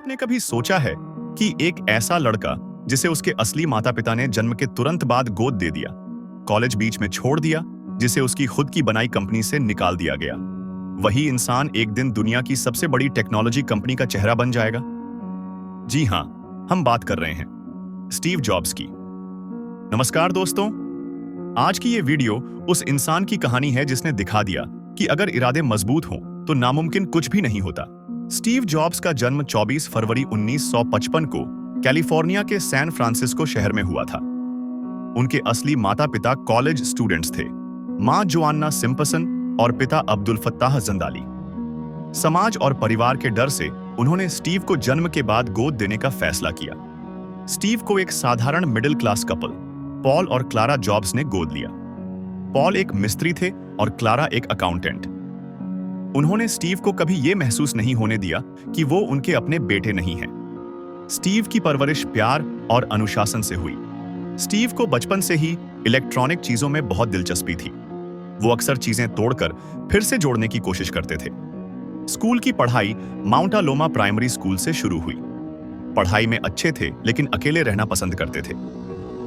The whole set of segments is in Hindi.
आपने कभी सोचा है कि एक ऐसा लड़का जिसे उसके असली माता पिता ने जन्म के तुरंत बाद गोद दे दिया, कॉलेज बीच में छोड़ दिया, जिसे उसकी खुद की बनाई कंपनी से निकाल दिया गया, वही इंसान एक दिन दुनिया की सबसे बड़ी टेक्नोलॉजी कंपनी का चेहरा बन जाएगा? जी हां, हम बात कर रहे हैं स्टीव जॉब्स की। नमस्कार दोस्तों, आज की ये वीडियो उस इंसान की कहानी है जिसने दिखा दिया कि अगर इरादे मजबूत हों तो नामुमकिन कुछ भी नहीं होता। स्टीव जॉब्स का जन्म 24 फरवरी 1955 को कैलिफोर्निया के सैन फ्रांसिस्को शहर में हुआ था। उनके असली माता पिता कॉलेज स्टूडेंट्स थे, मां जोआन्ना सिम्पसन और पिता अब्दुल फत्ताह जंदाली। समाज और परिवार के डर से उन्होंने स्टीव को जन्म के बाद गोद देने का फैसला किया। स्टीव को एक साधारण मिडिल क्लास कपल पॉल और क्लारा जॉब्स ने गोद लिया। पॉल एक मिस्त्री थे और क्लारा एक अकाउंटेंट। उन्होंने स्टीव को कभी यह महसूस नहीं होने दिया कि वो उनके अपने बेटे नहीं हैं। स्टीव की परवरिश प्यार और अनुशासन से हुई। स्टीव को बचपन से ही इलेक्ट्रॉनिक चीजों में बहुत दिलचस्पी थी। वो अक्सर चीजें तोड़कर फिर से जोड़ने की कोशिश करते थे। स्कूल की पढ़ाई माउंट लोमा प्राइमरी स्कूल से शुरू हुई। पढ़ाई में अच्छे थे लेकिन अकेले रहना पसंद करते थे।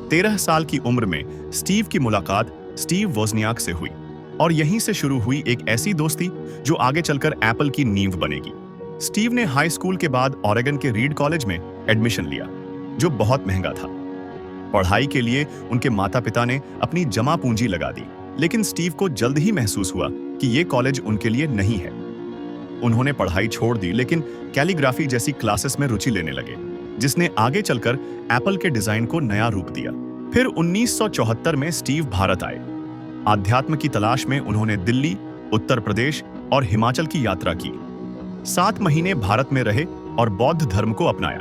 13 साल की उम्र में स्टीव की मुलाकात स्टीव वोज़नियाक से हुई और यहीं से शुरू हुई एक ऐसी दोस्ती जो आगे चलकर एप्पल की नींव बनेगी। स्टीव ने हाई स्कूल के बाद ओरेगन के रीड कॉलेज में एडमिशन लिया, जो बहुत महंगा था। पढ़ाई के लिए उनके माता पिता ने अपनी जमा पूंजी लगा दी, लेकिन स्टीव को जल्द ही महसूस हुआ कि यह कॉलेज उनके लिए नहीं है। उन्होंने पढ़ाई छोड़ दी लेकिन कैलीग्राफी जैसी क्लासेस में रुचि लेने लगे, जिसने आगे चलकर एप्पल के डिजाइन को नया रूप दिया। फिर 1974 में स्टीव भारत आए। आध्यात्म की तलाश में उन्होंने दिल्ली, उत्तर प्रदेश और हिमाचल की यात्रा की। 7 महीने भारत में रहे और बौद्ध धर्म को अपनाया।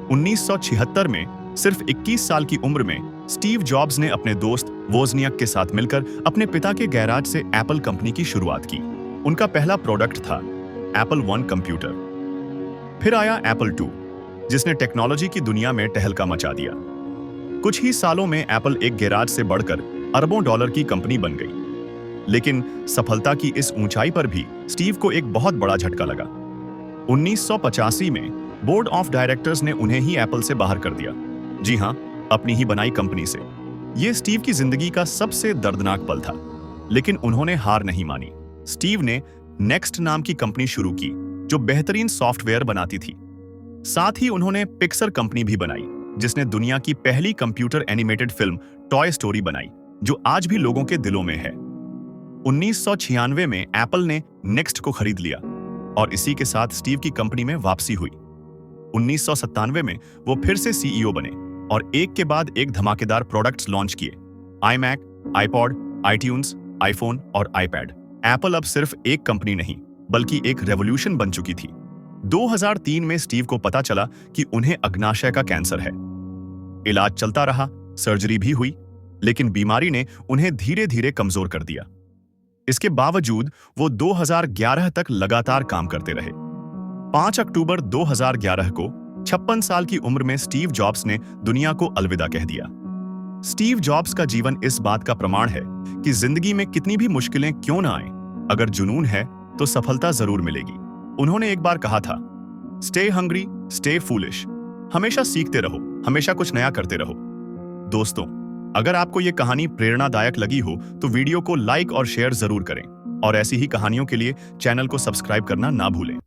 1976 में सिर्फ 21 साल की उम्र में स्टीव जॉब्स ने अपने दोस्त वोज़नियाक के साथ मिलकर अपने पिता के गैराज से एप्पल कंपनी की शुरुआत की। उनका पहला प्रोडक्ट था एप्पल वन कंप्यूटर। फिर आया एप्पल टू, जिसने टेक्नोलॉजी की दुनिया में टहलका मचा दिया। कुछ ही सालों में एप्पल एक गैराज से बढ़कर अरबों डॉलर की कंपनी बन गई। लेकिन सफलता की इस ऊंचाई पर भी स्टीव को एक बहुत बड़ा झटका लगा। 1985 में बोर्ड ऑफ डायरेक्टर्स ने उन्हें ही एप्पल से बाहर कर दिया। जी हां, अपनी ही बनाई कंपनी से। यह स्टीव की जिंदगी का सबसे दर्दनाक पल था, लेकिन उन्होंने हार नहीं मानी। स्टीव ने नेक्स्ट नाम की कंपनी शुरू की, जो बेहतरीन सॉफ्टवेयर बनाती थी। साथ ही उन्होंने पिक्सर कंपनी भी बनाई, जिसने दुनिया की पहली computer animated film toy story बनाई, जो आज भी लोगों के दिलों में है। 1996 में एप्पल ने नेक्स्ट को खरीद लिया और इसी के साथ स्टीव की कंपनी में वापसी हुई। 1997 में वो फिर से सीईओ बने और एक के बाद एक धमाकेदार प्रोडक्ट्स लॉन्च किए। आईमैक, आईपॉड, आईट्यून्स, आईफोन और आईपैड। एप्पल अब सिर्फ एक कंपनी नहीं, बल्कि एक रेवोल्यूशन बन चुकी थी। 2003 में स्टीव को पता चला कि उन्हें अग्नाशय का कैंसर है। इलाज चलता रहा, सर्जरी भी हुई, लेकिन बीमारी ने उन्हें धीरे धीरे कमजोर कर दिया। इसके बावजूद वो 2011 तक लगातार काम करते रहे। 5 अक्टूबर 2011 को 56 साल की उम्र में स्टीव जॉब्स ने दुनिया को अलविदा कह दिया। स्टीव जॉब्स का जीवन इस बात का प्रमाण है कि जिंदगी में कितनी भी मुश्किलें क्यों ना आए, अगर जुनून है तो सफलता जरूर मिलेगी। उन्होंने एक बार कहा था, स्टे हंग्री, स्टे फूलिश। हमेशा सीखते रहो, हमेशा कुछ नया करते रहो। दोस्तों, अगर आपको ये कहानी प्रेरणादायक लगी हो तो वीडियो को लाइक और शेयर जरूर करें और ऐसी ही कहानियों के लिए चैनल को सब्सक्राइब करना ना भूलें।